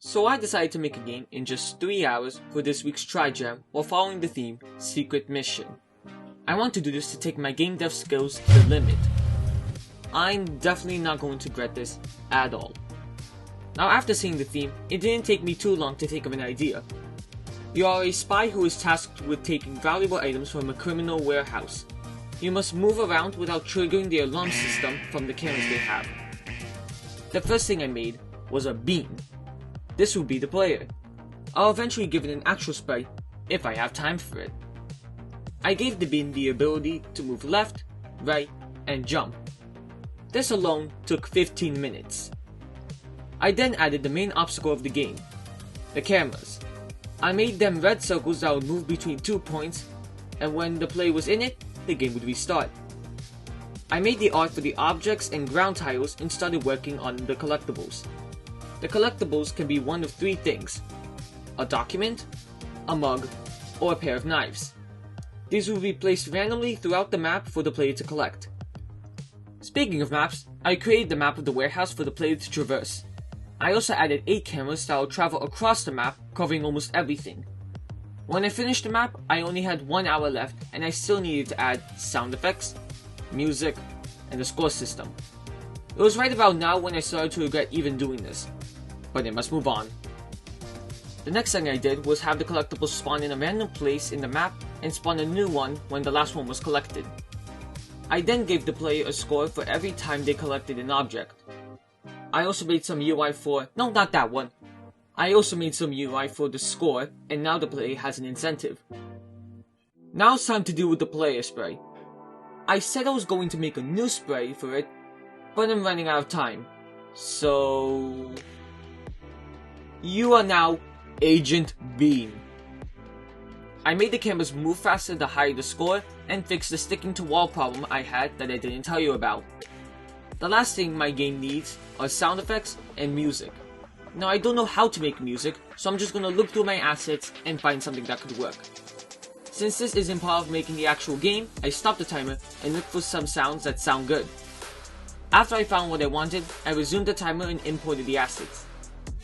So I decided to make a game in just 3 hours for this week's Try Jam while following the theme, Secret Mission. I want to do this to take my game dev skills to the limit. I'm definitely not going to regret this at all. Now after seeing the theme, it didn't take me too long to think of an idea. You are a spy who is tasked with taking valuable items from a criminal warehouse. You must move around without triggering the alarm system from the cameras they have. The first thing I made was a beam. This will be the player. I'll eventually give it an actual spray if I have time for it. I gave the beam the ability to move left, right, and jump. This alone took 15 minutes. I then added the main obstacle of the game, the cameras. I made them red circles that would move between 2 points, and when the player was in it, the game would restart. I made the art for the objects and ground tiles and started working on the collectibles. The collectibles can be one of 3 things: a document, a mug, or a pair of knives. These will be placed randomly throughout the map for the player to collect. Speaking of maps, I created the map of the warehouse for the player to traverse. I also added 8 cameras that will travel across the map, covering almost everything. When I finished the map, I only had 1 hour left and I still needed to add sound effects, music, and the score system. It was right about now when I started to regret even doing this, but I must move on. The next thing I did was have the collectibles spawn in a random place in the map and spawn a new one when the last one was collected. I then gave the player a score for every time they collected an object. I also made some UI for, no, not that one. I also made some UI for the score, and now the player has an incentive. Now it's time to deal with the player spray. I said I was going to make a new spray for it, but I'm running out of time. So... you are now Agent Beam. I made the cameras move faster to hide the score, and fix the sticking to wall problem I had that I didn't tell you about. The last thing my game needs are sound effects and music. Now I don't know how to make music, so I'm just gonna look through my assets and find something that could work. Since this isn't part of making the actual game, I stopped the timer and looked for some sounds that sound good. After I found what I wanted, I resumed the timer and imported the assets.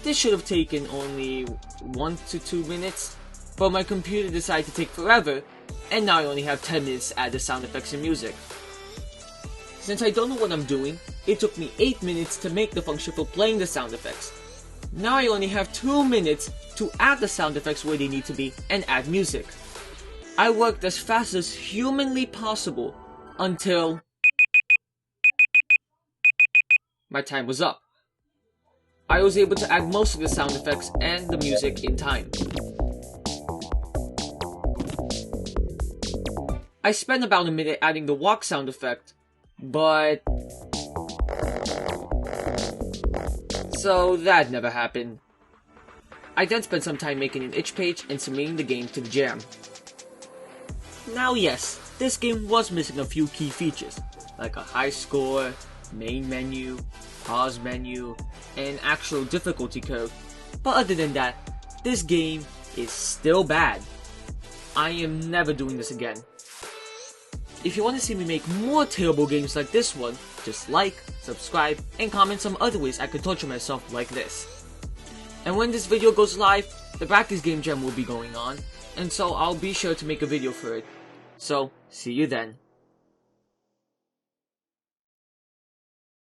This should have taken only 1 to 2 minutes, but my computer decided to take forever, and now I only have 10 minutes to add the sound effects and music. Since I don't know what I'm doing, it took me 8 minutes to make the function for playing the sound effects. Now I only have 2 minutes to add the sound effects where they need to be and add music. I worked as fast as humanly possible until my time was up. I was able to add most of the sound effects and the music in time. I spent about a minute adding the walk sound effect, but... so that never happened. I then spent some time making an itch page and submitting the game to the jam. Now yes, this game was missing a few key features, like a high score, main menu, pause menu, and an actual difficulty curve, but other than that, this game is still bad. I am never doing this again. If you want to see me make more terrible games like this one, just like, subscribe, and comment some other ways I could torture myself like this. And when this video goes live, the Practice Game Jam will be going on, and so I'll be sure to make a video for it. So, see you then.